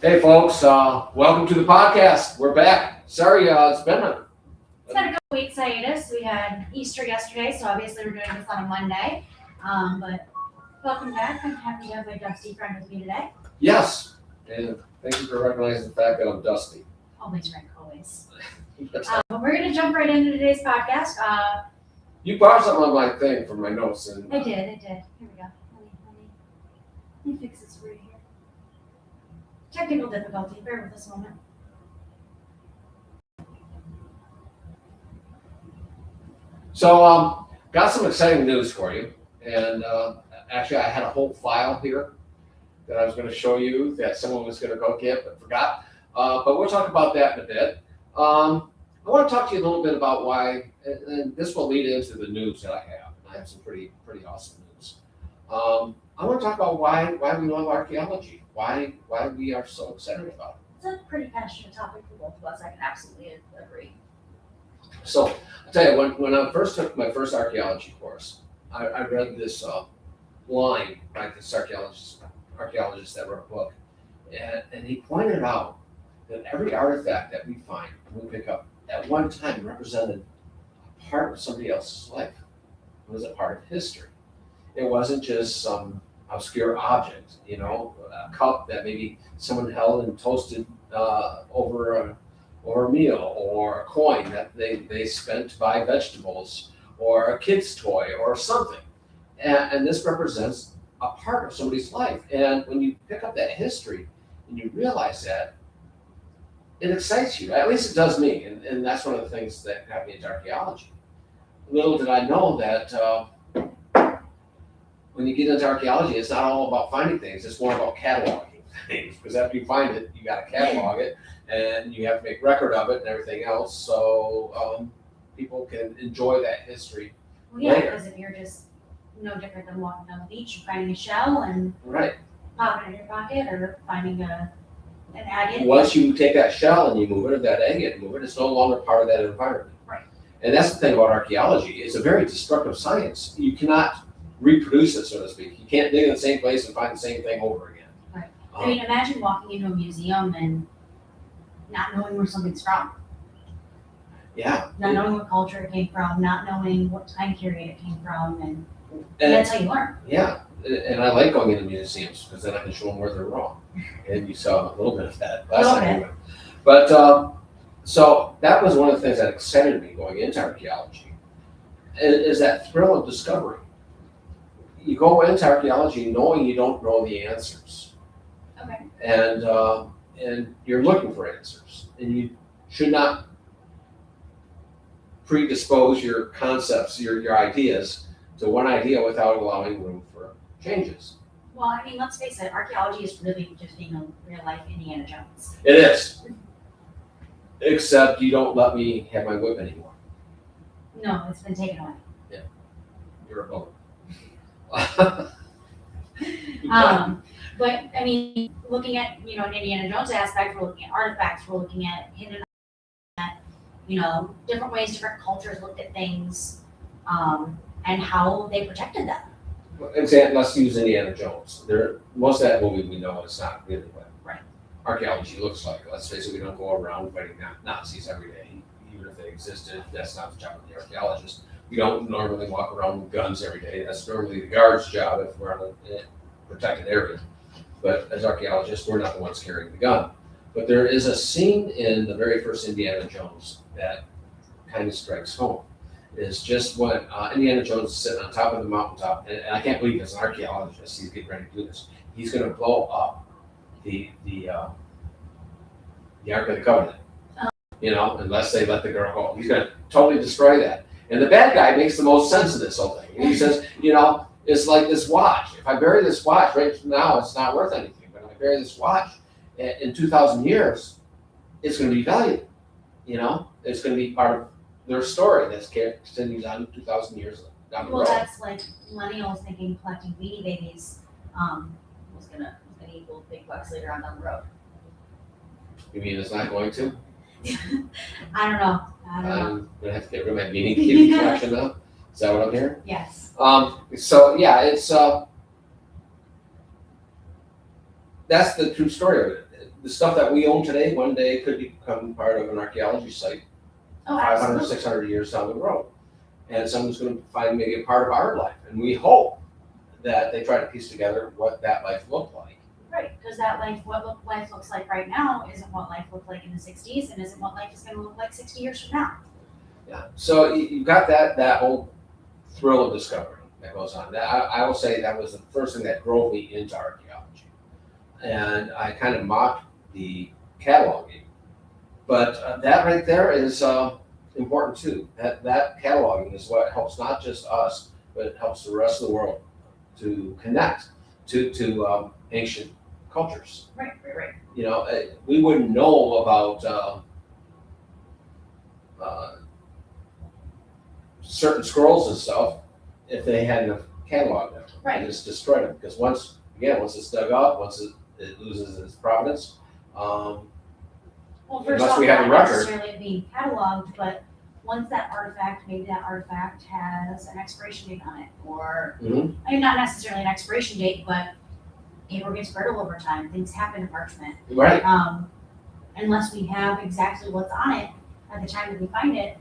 Hey folks, welcome to the podcast. We're back. Sorry, it's been a It's been a couple weeks hiatus. We had Easter yesterday, so obviously we're doing this on a Monday. But welcome back. I'm happy to have my Dusty friend with me today. yes, and thank you for recognizing the fact that I'm dusty. Always right, always. But we're gonna jump right into today's podcast. You brought something on my thing from my notes, and I did. Here we go. Let me fix this for you here. Technical difficulty. Bear with us a moment. so got some exciting news for you. And actually, I had a whole file here that I was going to show you that someone was going to go get but forgot. But we'll talk about that in a bit. I want to talk to you a little bit about why, and this will lead into the news that I have. I have some pretty awesome news. I want to talk about why we love archaeology, why we are so excited about it. It's a pretty passionate topic for both of us. I can absolutely agree. So I'll tell you, when I first took my first archaeology course, I read this line by this archaeologist that wrote a book, and he pointed out that every artifact that we find, we pick up, at one time represented a part of somebody else's life. It was a part of history. It wasn't just some obscure object, a cup that maybe someone held and toasted over a meal, or a coin that they spent to buy vegetables, or a kid's toy, or something. And this represents a part of somebody's life. And when you pick up that history and you realize that, it excites you. At least it does me. And that's one of the things that got me into archaeology. Little did I know that when you get into archaeology, it's not all about finding things. It's more about cataloging things. Because after you find it, you got to catalog it, and you have to make record of it and everything else, so people can enjoy that history. Well, yeah, later. because if you're just no different than walking down the beach and finding a shell and Right. popping it in your pocket, or finding an agate. Once you take that shell and you move it, or that egg and move it, it's no longer part of that environment. Right. And that's the thing about archaeology. It's a very destructive science. You cannot reproduce it, so to speak. You can't dig in the same place and find the same thing over again. Right. I mean, imagine walking into a museum and not knowing where something's from, Yeah. not knowing what culture it came from, not knowing what time period it came from, and And that's how you learn. yeah, and I like going into museums because then I can show them where they're wrong. And you saw a little bit of that last time we went. But so that was one of the things that excited me going into archaeology, is that thrill of discovery. You go into archaeology knowing you don't know the answers, Okay. and you're looking for answers, and you should not predispose your concepts, your ideas to one idea without allowing room for changes. Well, I mean, let's face it, archaeology is really just being a real life Indiana Jones. It is. Except you don't let me have my whip anymore. No, it's been taken away. You're a bummer. But I mean, looking at, an Indiana Jones aspect, we're looking at artifacts, we're looking at hidden, different ways different cultures looked at things, and how they protected them. Let's use Indiana Jones. Most of that movie we know is not really what Right. archaeology looks like. Let's face it, we don't go around fighting Nazis every day. Even if they existed, that's not the job of the archaeologist. We don't normally walk around with guns every day. That's normally the guard's job if we're on a protected area. But as archaeologists, we're not the ones carrying the gun. But there is a scene in the very first Indiana Jones that kind of strikes home. Is just when Indiana Jones is sitting on top of the mountaintop, and I can't believe as an archaeologist, he's getting ready to do this. He's going to blow up the Ark of the Covenant, unless they let the girl go. He's going to totally destroy that. And the bad guy makes the most sense of this whole thing. And he says, it's like this watch. If I bury this watch right now, it's not worth anything. But if I bury this watch in 2,000 years, it's going to be valuable. It's going to be part of their story that continues on 2,000 years down the road. Well, that's like millennials thinking collecting Beanie Babies was gonna equal big bucks later on down the road. You mean it's not going to? I don't know. I'm gonna have to get rid of my Beanie Baby collection now. Is that what I'm hearing? Yes. So yeah, it's that's the true story of it. the stuff that we own today, one day could become part of an archaeology site Oh, 500, absolutely. 600 years down the road. And someone's going to find maybe a part of our life. And we hope that they try to piece together what that life looked like. Right, because that life, life looks like right now isn't what life looked like in the 60s and isn't what life is going to look like 60 years from now. Yeah. So you've got that whole thrill of discovery that goes on. I will say that was the first thing that drove me into archaeology. And I kind of mocked the cataloging. But that right there is important too. That cataloging is what helps not just us, but it helps the rest of the world to connect to ancient cultures. Right. You know, we wouldn't know about certain scrolls and stuff if they hadn't have cataloged them. Right. And just destroyed them. Because once it's dug up, once it loses its provenance. Well, first Unless off, we have a not record. necessarily being cataloged, but once that artifact, maybe that artifact has an expiration date on it, or Mhm. I mean, not necessarily an expiration date, but paper gets brittle over time. Things happen in parchment. Right. Unless we have exactly what's on it at the time that we find it.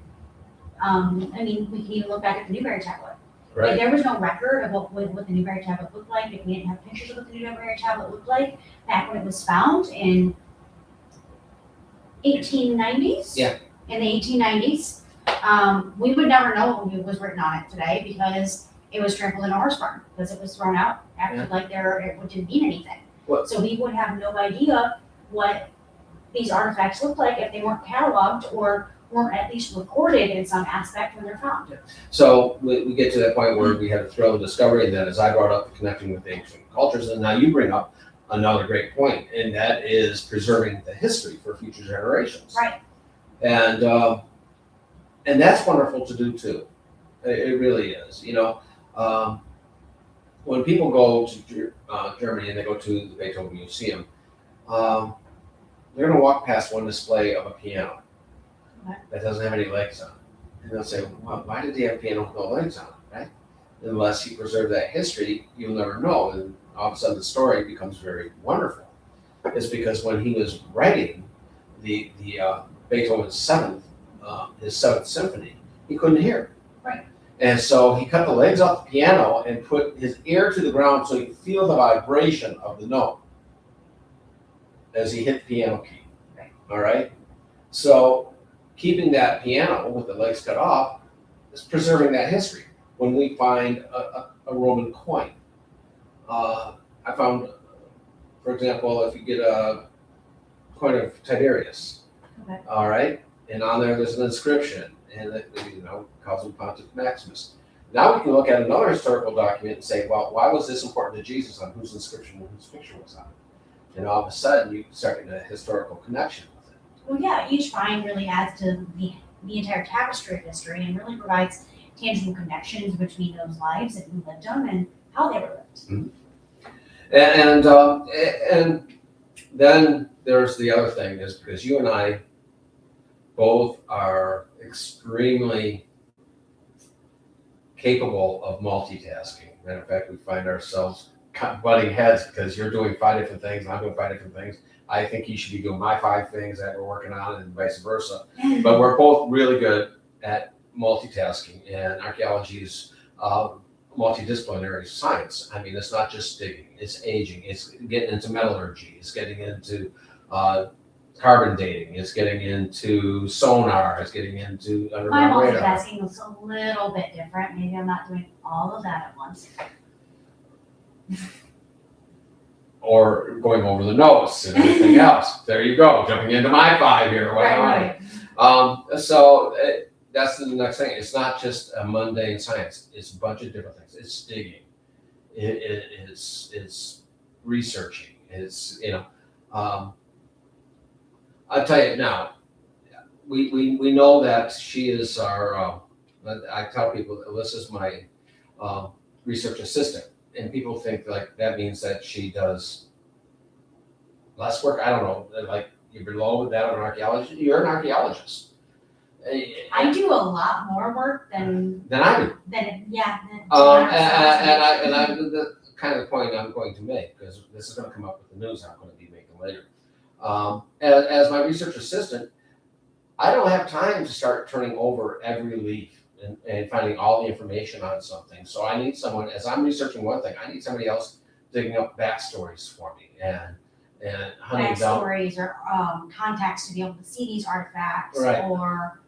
I mean, we can even look back at the Newberry tablet. Right. Like, there was no record of what the Newberry tablet looked like. If we didn't have pictures of what the Newberry tablet looked like back when it was found in 1890s. Yeah. In the 1890s, we would never know what was written on it today because it was trampled in a horse barn because it was thrown out after it didn't mean anything. What? So we would have no idea what these artifacts looked like if they weren't cataloged or weren't at least recorded in some aspect when they're found. So we get to that point where we have a thrill of discovery, and then as I brought up connecting with ancient cultures, and now you bring up another great point, and that is preserving the history for future generations. Right. And that's wonderful to do too. It really is. You know, when people go to Germany and they go to the Beethoven Museum, they're going to walk past one display of a piano that doesn't have any legs on it. And they'll say, well, why did they have a piano with no legs on it, right? Unless you preserve that history, you'll never know. And all of a sudden the story becomes very wonderful. It's because when he was writing the Beethoven's his seventh symphony, he couldn't hear. Right. And so he cut the legs off the piano and put his ear to the ground so he could feel the vibration of the note as he hit the piano key. Right. All right. So keeping that piano with the legs cut off is preserving that history. When we find a Roman coin, I found, for example, if you get a coin of Tiberius, Okay. all right, and on there's an inscription, and it, calls him Pontiff Maximus. Now we can look at another historical document and say, well, why was this important to Jesus, on whose inscription and whose picture was on it? And all of a sudden, you start getting a historical connection with it. Well, yeah, each find really adds to the entire tapestry of history and really provides tangible connections between those lives and who lived them and how they were lived. Mm-hmm. And then there's the other thing is because you and I both are extremely capable of multitasking. Matter of fact, we find ourselves butting heads because you're doing 5 different things and I'm doing 5 different things. I think you should be doing my 5 things that we're working on and vice versa. But we're both really good at multitasking, and archaeology is multidisciplinary science. I mean, it's not just digging, it's aging, it's getting into metallurgy, it's getting into carbon dating, it's getting into sonar, it's getting into My underground radar. multitasking was a little bit different. Maybe I'm not doing all of that at once. Or going over the notes and everything else. There you go, jumping into my 5 here. Right. So that's the next thing. It's not just a mundane science. It's a bunch of different things. It's digging. It's researching. It's, I'll tell you now, we know that she is our, I tell people, Alyssa's my research assistant. And people think like that means that she does less work. I don't know, like you're below that on archaeology. You're an archaeologist. I do a lot more work than I do. than to be honest. And I the kind of point I'm going to make, because this is going to come up with the news I'm going to be making later. As my research assistant, I don't have time to start turning over every leaf and finding all the information on something. So I need someone, as I'm researching one thing, I need somebody else digging up backstories for me and hunting down. Backstories or contacts to be able to see these artifacts, Right. or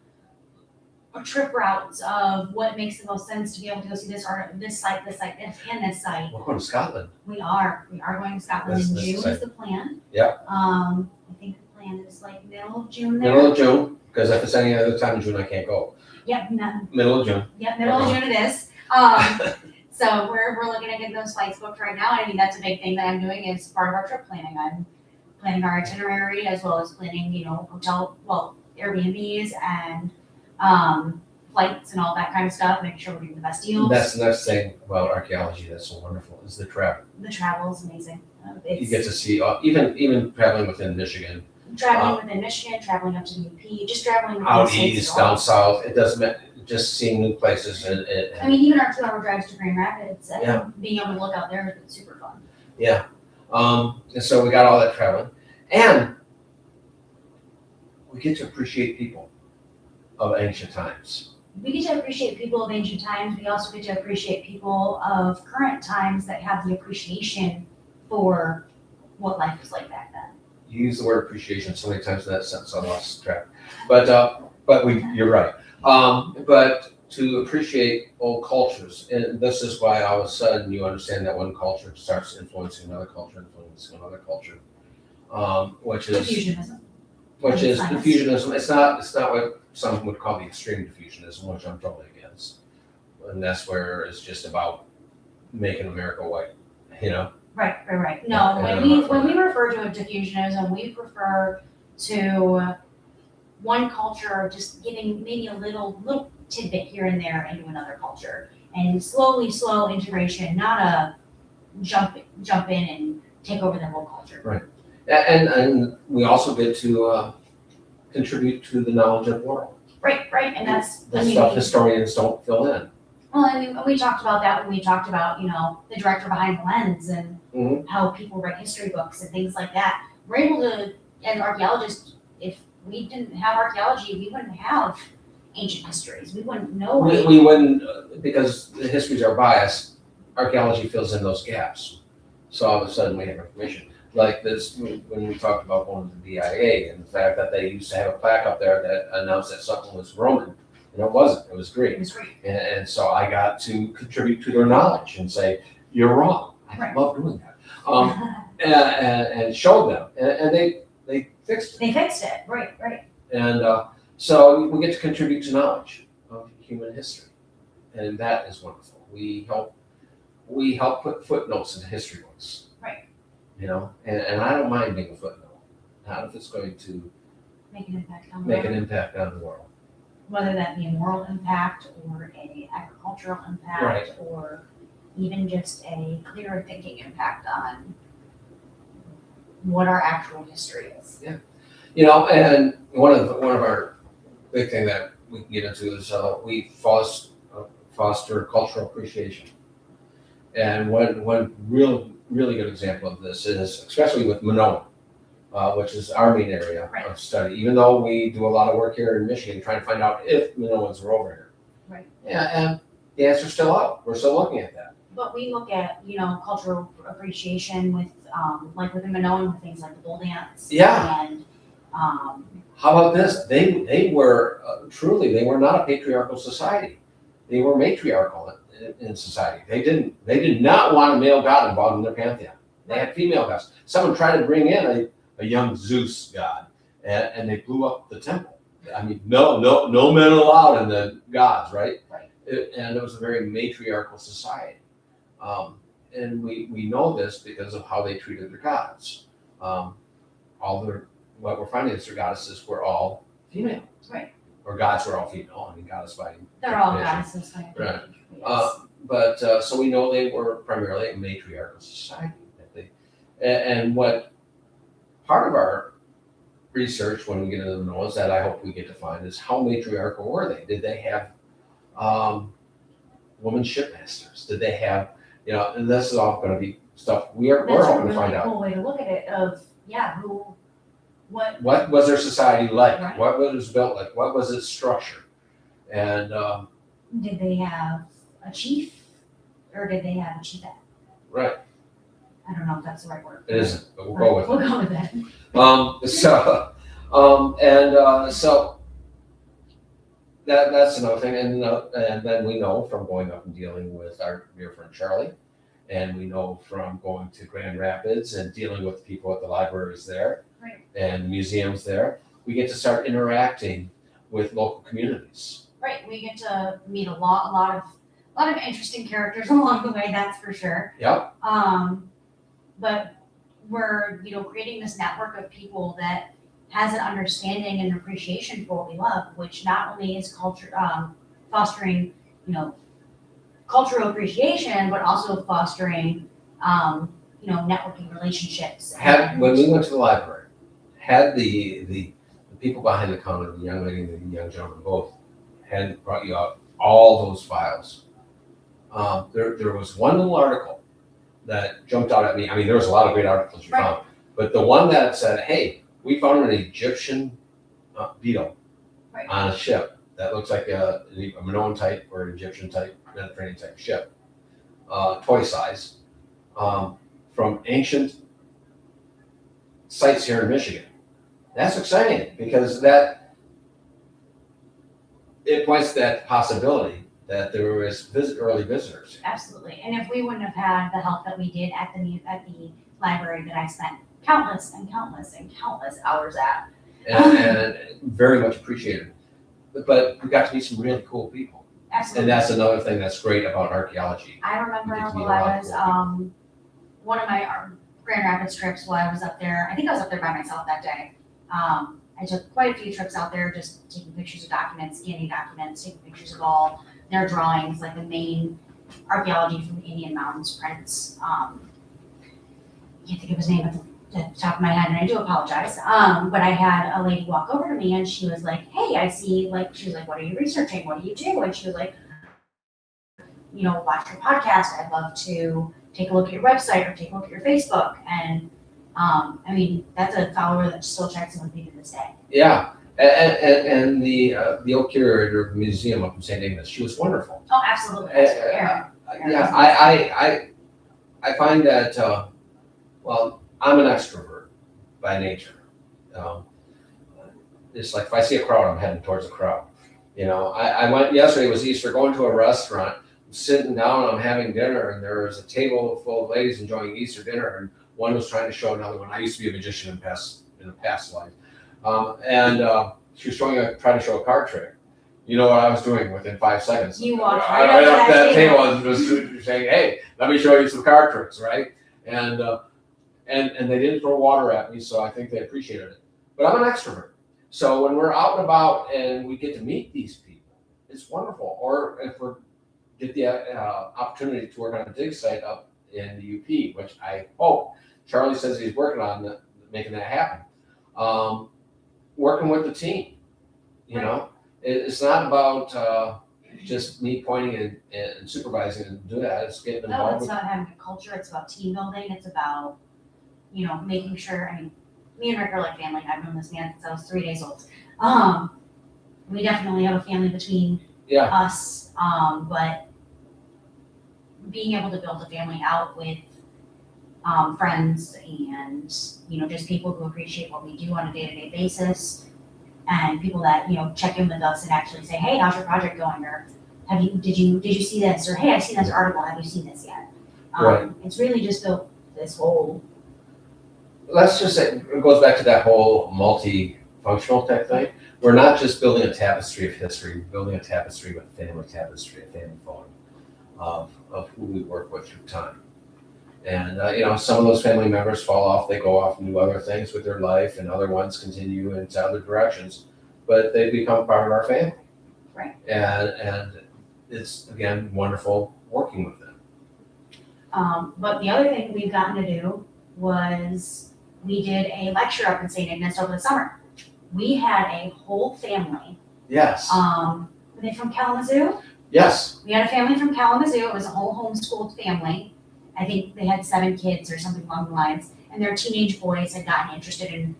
trip routes of what makes the most sense to be able to go see this art, this site, and this site. We're going to Scotland. We are going to Scotland in That's June exciting. is the plan. Yep. I think the plan is like middle of June there. Middle of June, because if it's any other time in June, I can't go. Yep, Middle of June. middle of June it is. So we're looking at getting those flights booked right now. I mean, that's a big thing that I'm doing as part of our trip planning. I'm planning our itinerary as well as planning, Airbnbs and flights and all that kind of stuff, making sure we're getting the best deals. That's the next thing about archaeology that's so wonderful is the travel. The travel is amazing. You get to see, even traveling within Michigan, Traveling within Michigan, traveling up to the UP, just traveling within out the states east, at all. down south, it doesn't matter, just seeing new places I mean, even our 2-hour drives to Grand Rapids, Yeah. being able to look out there has been super fun. yeah. And so we got all that traveling. And we get to appreciate people of ancient times. We get to appreciate people of ancient times. We also get to appreciate people of current times that have the appreciation for what life was like back then. You use the word appreciation so many times in that sentence, I lost track. But you're right. But to appreciate old cultures, and this is why all of a sudden you understand that one culture starts influencing another culture, which is Diffusionism. diffusionism. It's not what some would call the extreme diffusionism, which I'm totally against. And that's where it's just about making America white, Right. No, Yeah, when we refer to a diffusionism, we refer to one culture just giving maybe a little tidbit here and there into another culture, and slow integration, not a jump in and take over the whole culture. Right. And we also get to contribute to the knowledge of the world. Right, and that's The stuff historians don't fill in. Well, I mean, we talked about that when we talked about, the director behind the lens and Mhm. how people write history books and things like that. We're able to, as archaeologists, if we didn't have archaeology, we wouldn't have ancient histories. We wouldn't know. We wouldn't, because the histories are biased, archaeology fills in those gaps. So all of a sudden we have information. Like this, when we talked about going to the DIA and the fact that they used to have a plaque up there that announced that something was Roman, and it wasn't, it was Greek. It was great. And so I got to contribute to their knowledge and say, you're wrong. I Right. love doing that. And show them, and they fixed it. They fixed it. Right. And so we get to contribute to knowledge of human history, and that is wonderful. We help put footnotes into history books. Right. And I don't mind being a footnote, not if it's going to Make an impact on the make world. an impact on the world. Whether that be a moral impact or a agricultural impact, Right. or even just a clearer thinking impact on what our actual history is. And one of our big thing that we can get into is we foster cultural appreciation. And one really good example of this is, especially with Minoan, which is our main area Right. of study, even though we do a lot of work here in Michigan trying to find out if Minoans are over here. Right. Yeah, and the answer's still out. We're still looking at that. But we look at, cultural appreciation with, like with the Minoan, with things like the bull dance. Yeah. And, How about this? They were truly, they were not a patriarchal society. They were matriarchal in society. They did not want a male god involved in their pantheon. They had female gods. Someone tried to bring in a young Zeus god, and they blew up the temple. I mean, no men allowed in the gods, right? Right. And it was a very matriarchal society. And we know this because of how they treated their gods. What we're finding is their goddesses were all female. Right. Or gods were all female. I mean, goddess by they're all definition. goddesses. Kind of Right. Yes. So we know they were primarily a matriarchal society. And what part of our research when we get into the Minoans that I hope we get to find is how matriarchal were they? Did they have women shipmasters? Did they have, and this is all going to be stuff we're That's a hoping really to find out. cool way to look at it. What was their society like? Right. What was it built like? What was its structure? And did they have a chief or did they have a chiefette? right, I don't know if that's the right word. it isn't, but we'll go with it. We'll go with it. So that's another thing, and then we know from going up and dealing with our dear friend Charlie, and we know from going to Grand Rapids and dealing with the people at the libraries there, Right. and museums there, we get to start interacting with local communities. Right, we get to meet a lot of interesting characters along the way, that's for sure. Yep. But we're, creating this network of people that has an understanding and appreciation for what we love, which not only is culture, fostering, cultural appreciation, but also fostering, networking relationships. When we went to the library, had the people behind the counter, the young lady and the young gentleman both, had brought you out all those files. There was one little article that jumped out at me. I mean, there was a lot of great articles you found, but the one that said, "Hey, we found an Egyptian beetle on a ship that looks like a Minoan type or an Egyptian type, Mediterranean type ship, toy size, from ancient sites here in Michigan." That's exciting because it points to that possibility that there was early visitors. Absolutely, and if we wouldn't have had the help that we did at the library that I spent countless hours at. And very much appreciated. But we got to meet some really cool people. Absolutely. And that's another thing that's great about archaeology. I remember You get to meet while a lot I of was, cool one of my Grand Rapids trips while I was up there, I think I was up there by myself that day. I took quite a few trips out there, just taking pictures of documents, scanning documents, taking pictures of all their drawings, like the main archaeology from the Indian Mountains prints. I can't think of his name at the top of my head, and I do apologize. But I had a lady walk over to me, and she was like, "Hey, I see," she was like, "What are you researching? What do you do?" And she was like, "Watch your podcast. I'd love to take a look at your website or take a look at your Facebook." And that's a follower that still checks in with me to this day. Yeah, and the old curator of the museum up in St. Ignace, she was wonderful. Oh, absolutely. That's Erin. Yeah, I find that, I'm an extrovert by nature. It's like if I see a crowd, I'm heading towards a crowd. I went yesterday, it was Easter, going to a restaurant, I'm sitting down, I'm having dinner, and there was a table full of ladies enjoying Easter dinner, and one was trying to show another one. I used to be a magician in a past life. She was trying to show a card trick. You know what I was doing within 5 seconds? You walked right up to that table and was saying, "Hey, let me show you some card tricks," right? And they didn't throw water at me, so I think they appreciated it. But I'm an extrovert. So when we're out and about and we get to meet these people, it's wonderful. Or if we get the opportunity to work on a dig site up in the UP, which I hope Charlie says he's working on making that happen. Working with the team, it's not about just me pointing and supervising and do that. It's getting involved. No, it's about having a culture. It's about team building. It's about, making sure. Me and Rick are like family. I've known this man since I was 3 days old. We definitely have a family between us. But being able to build a family out with friends and just people who appreciate what we do on a day-to-day basis, and people that check in with us and actually say, "Hey, how's your project going?" Or did you see this? Or, "Hey, I've seen this article. Have you seen this yet?" Right. It's really just built this whole. Let's just say it goes back to that whole multifunctional type thing. We're not just building a tapestry of history. We're building a tapestry with family tapestry, a family photo of who we work with through time. And, some of those family members fall off, they go off and do other things with their life, and other ones continue into other directions, but they become part of our family. Right. And it's, again, wonderful working with them. But the other thing we've gotten to do was we did a lecture up in St. Ignace over the summer. We had a whole family. Yes. Were they from Kalamazoo? Yes. We had a family from Kalamazoo. It was a whole homeschooled family. I think they had 7 kids or something along the lines. And their teenage boys had gotten interested in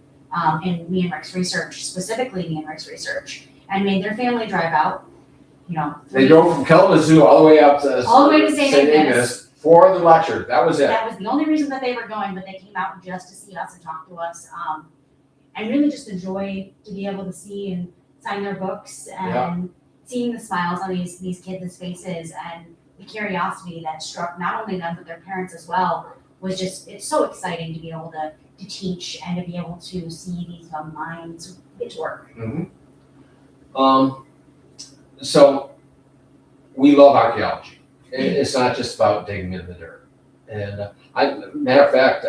in me and Rick's research, specifically me and Rick's research, and made their family drive out. They drove from Kalamazoo all the way up to St. Ignace for the lecture. That was it. That was the only reason that they were going, but they came out just to see us and talk to us. And really just the joy to be able to see and sign their books and seeing the smiles on these kids' faces and the curiosity that struck not only them but their parents as well was just, it's so exciting to be able to teach and to be able to see these young minds get to work. So we love archaeology. It's not just about digging in the dirt. And matter of fact,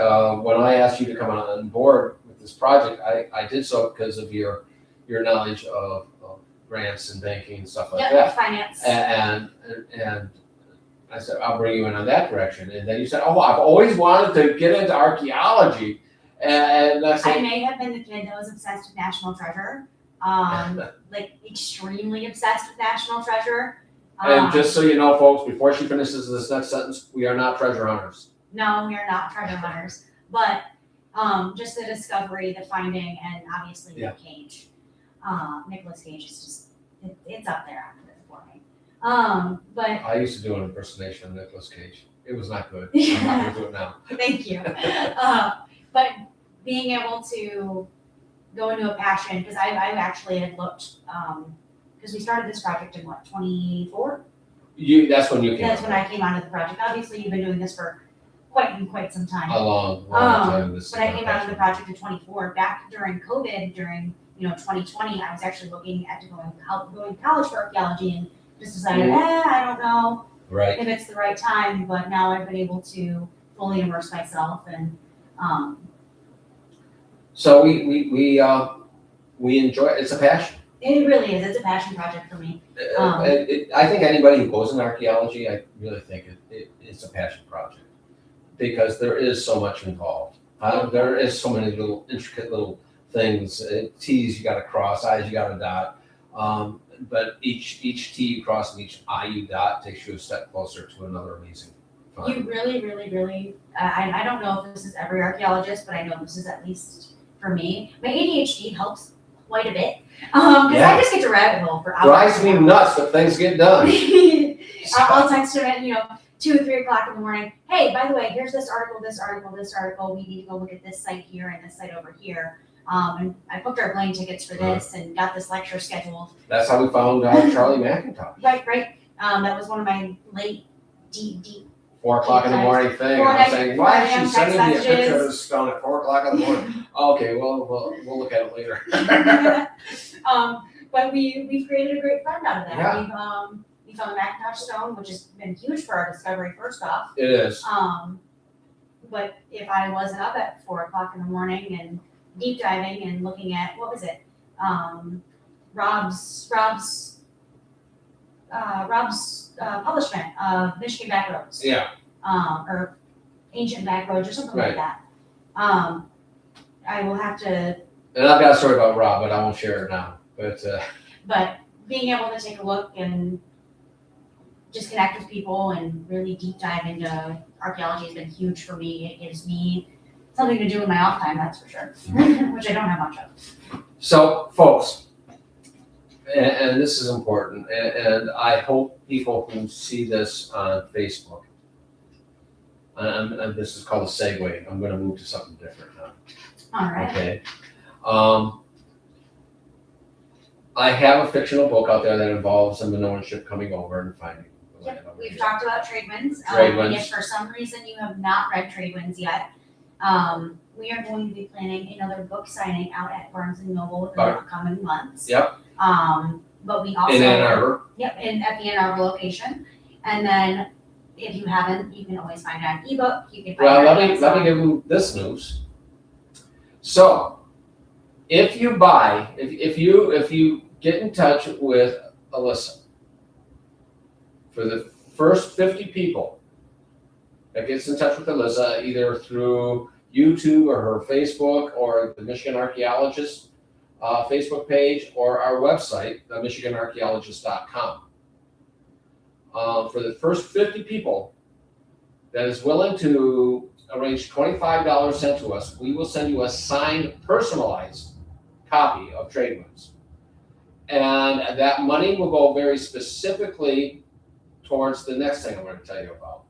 when I asked you to come on board with this project, I did so because of your knowledge of grants and banking and stuff like that. Finance. And I said, I'll bring you in on that direction. And then you said, oh, I've always wanted to get into archaeology. And I said, I may have been the kid that was obsessed with National Treasure. Like extremely obsessed with National Treasure. And just so you know, folks, before she finishes this next sentence, we are not treasure hunters. No, we are not treasure hunters. But just the discovery, the finding, and obviously Nick Cage. Nicolas Cage is just, it's up there after this for me. But I used to do an impersonation of Nicolas Cage. It was not good. I'm not going to do it now. Thank you. But being able to go into a passion, because I actually had looked, because we started this project in what, 24? That's when you came. That's when I came onto the project. Obviously, you've been doing this for quite some time. A long time. But I came onto the project in 24. Back during COVID, during 2020, I was actually looking at going to college for archaeology and just decided, I don't know if it's the right time. But now I've been able to fully immerse myself and. So we enjoy it. It's a passion. It really is. It's a passion project for me. I think anybody who goes into archaeology, I really think it's a passion project because there is so much involved. There is so many little intricate little things, T's you got to cross, I's you got to dot. But each T you cross and each I you dot takes you a step closer to another amazing find. You really, I don't know if this is every archaeologist, but I know this is at least for me. My ADHD helps quite a bit. Because I just get to rabbit hole for hours. Drives me nuts, but things get done. I'll text him at 2 or 3 o'clock in the morning. Hey, by the way, here's this article. We need to go look at this site here and this site over here. And I booked our plane tickets for this and got this lecture scheduled. That's how we found Charlie McIntosh. Right. That was one of my late, deep 4 o'clock in the morning thing. I'm saying, why is she sending me a picture of this stone at 4 o'clock in the morning? Okay, well, we'll look at it later. But we've created a great friend out of that. Yeah. We found the McIntosh stone, which has been huge for our discovery, first off. It is. But if I wasn't up at 4 o'clock in the morning and deep diving and looking at, what was it? Rob's publishment of Michigan Back Roads. Yeah. Or Ancient Back Roads or something like that. I will have to. And I've got a story about Rob, but I won't share it now. But being able to take a look and just connect with people and really deep dive into archaeology has been huge for me. It gives me something to do in my off time, that's for sure, which I don't have much of. So, folks, and this is important, and I hope people who see this on Facebook, and this is called a segue. I'm going to move to something different now. All right. Okay. I have a fictional book out there that involves a Minoan ship coming over and finding the land over We've here. talked about Trade Winds. Trade Winds. And if for some reason you have not read Trade Winds yet, we are going to be planning another book signing out at Barnes & Noble in the upcoming months. Yep. But we also. In Ann Arbor. Yep, at the Ann Arbor location. And then if you haven't, you can always find it on ebook. You can find it on Let me Amazon. give you this news. So, if you buy, if you get in touch with Alyssa, for the first 50 people that gets in touch with Alyssa, either through YouTube or her Facebook or the Michigan Archaeologist Facebook page or our website, michiganarchaeologist.com. For the first 50 people that is willing to arrange $25 sent to us. We will send you a signed, personalized copy of Trade Winds. And that money will go very specifically towards the next thing I'm going to tell you about.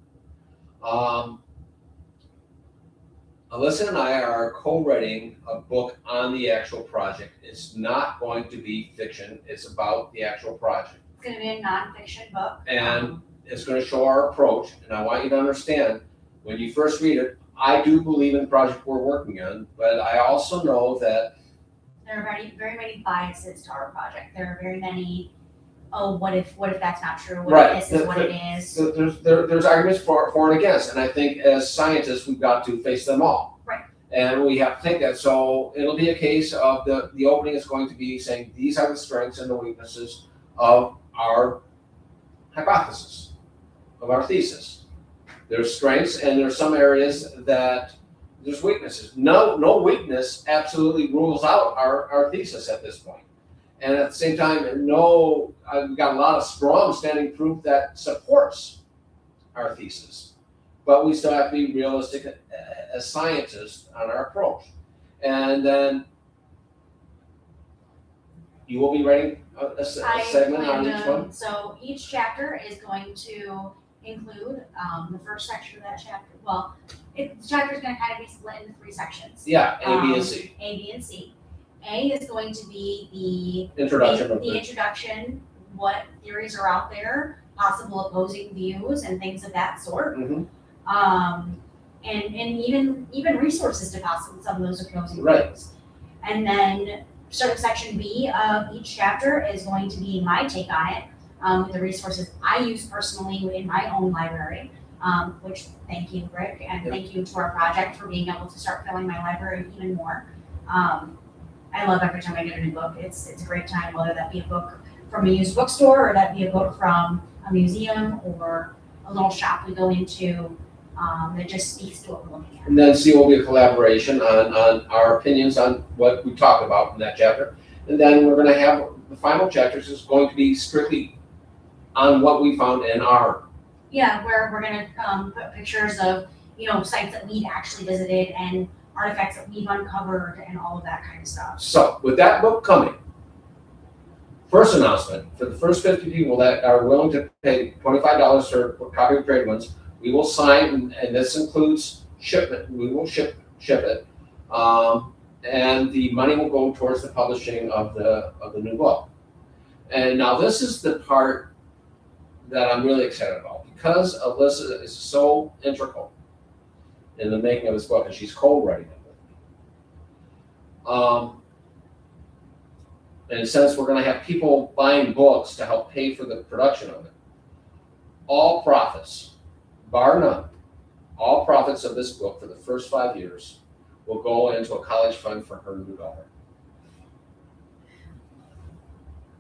Alyssa and I are co-writing a book on the actual project. It's not going to be fiction. It's about the actual project. It's going to be a nonfiction book. And it's going to show our approach. And I want you to understand, when you first read it, I do believe in the project we're working on, but I also know that there are very many biases to our project. There are very many, oh, what if that's not true? What if this is what it is? There's arguments for and against, and I think as scientists, we've got to face them all. Right. And we have to think that. So it'll be a case of the opening is going to be saying, these are the strengths and the weaknesses of our hypothesis, of our thesis. There's strengths, and there's some areas that there's weaknesses. No weakness absolutely rules out our thesis at this point. And at the same time, we've got a lot of strong standing proof that supports our thesis. But we still have to be realistic as scientists on our approach. And then you will be writing a segment on each one? So each chapter is going to include the first section of that chapter. Well, the chapter is going to kind of be split into 3 sections. Yeah, A, B, and C. A, B, and C. A is going to be the introduction, what theories are out there, possible opposing views, and things of that sort. Mm-hmm. And even resources to possible some of those opposing views. And then section B of each chapter is going to be my take on it, with the resources I use personally within my own library. Which thank you, Rick, and thank you to our project for being able to start filling my library even more. I love every time I get a new book. It's a great time, whether that be a book from a used bookstore or that be a book from a museum or a little shop we go into that just speaks to what we're looking at. And then C will be a collaboration on our opinions on what we talked about in that chapter. And then we're going to have the final chapters is going to be strictly on what we found in our. Yeah, where we're going to put pictures of, sites that we've actually visited and artifacts that we've uncovered and all of that kind of stuff. So with that book coming, first announcement, for the first 50 people that are willing to pay $25 for a copy of Trade Winds, we will sign, and this includes shipment. We will ship it, and the money will go towards the publishing of the new book. And now this is the part that I'm really excited about, because Alyssa is so integral in the making of this book, and she's co-writing it with me. And since we're going to have people buying books to help pay for the production of it, all profits, bar none, all profits of this book for the first 5 years will go into a college fund for her new daughter.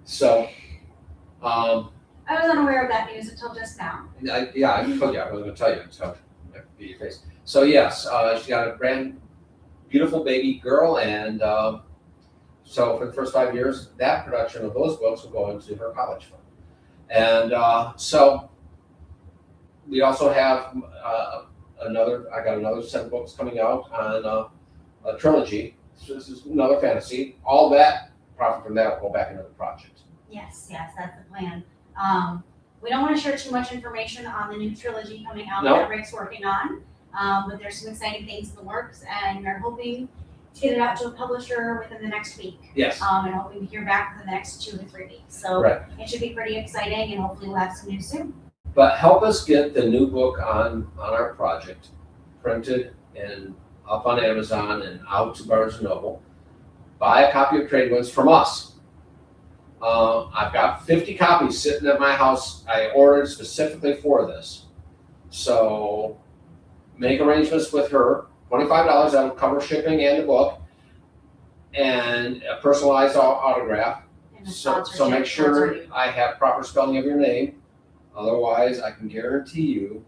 So, I was unaware of that news until just now. I told you I wasn't going to tell you until I beat your face. So yes, she got a brand beautiful baby girl, and so for the first 5 years, that production of those books will go into her college fund. And so we also have I got another set of books coming out on a trilogy. So this is another fantasy. All that profit from that will go back into the project. Yes, that's the plan. We don't want to share too much information on the new trilogy coming out that Rick's working on, but there's some exciting things in the works, and we're hoping to get it out to a publisher within the next week. Yes. And hoping to hear back within the next 2 to 3 weeks. So It should be pretty exciting, and hopefully we'll have some news soon. But help us get the new book on our project printed and up on Amazon and out to Barnes & Noble. Buy a copy of Trade Winds from us. I've got 50 copies sitting at my house. I ordered specifically for this. So make arrangements with her. $25, that'll cover shipping and the book, and a personalized autograph. So make sure I have proper spelling of your name. Otherwise, I can guarantee you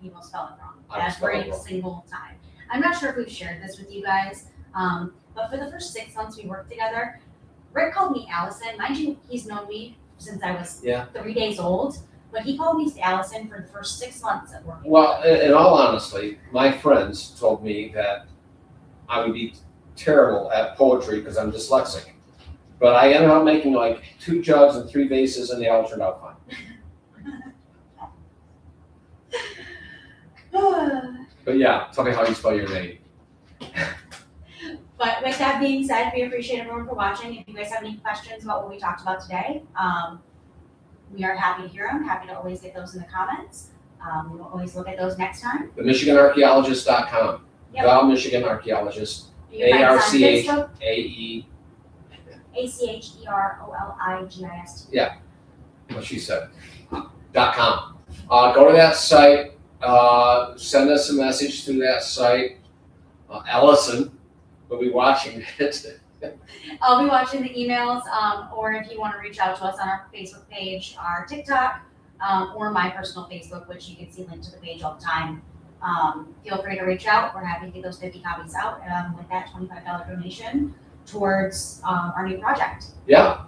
he will spell it wrong every single time. I'm not sure if we've shared this with you guys, but for the first 6 months we worked together, Rick called me Allison. Mind you, he's known me since I was 3 days old. But he called me Allison for the first 6 months of working. Well, in all honesty, my friends told me that I would be terrible at poetry because I'm dyslexic. But I ended up making like 2 jugs and 3 vases, and they all turned out fine. But yeah, tell me how you spell your name. But with that being said, we appreciate everyone for watching. If you guys have any questions about what we talked about today, we are happy to hear them. Happy to always get those in the comments. We will always look at those next time. The MichiganArchaeologist.com. Yep. The Michigan Archaeologist. You can find us on Facebook, ARCHAE. ACHEROLIGIST. What she said. .com. Go to that site. Send us a message through that site. Allison will be watching it. I'll be watching the emails, or if you want to reach out to us on our Facebook page, our TikTok, or my personal Facebook, which you can see linked to the page all the time. Feel free to reach out. We're happy to get those 50 copies out with that $25 donation towards our new project. Yeah.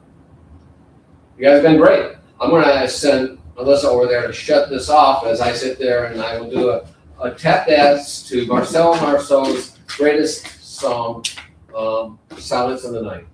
You guys have been great. I'm going to send Alyssa over there to shut this off as I sit there, and I will do a tap dance to Marcel Marceau's greatest song, Silence in the Night.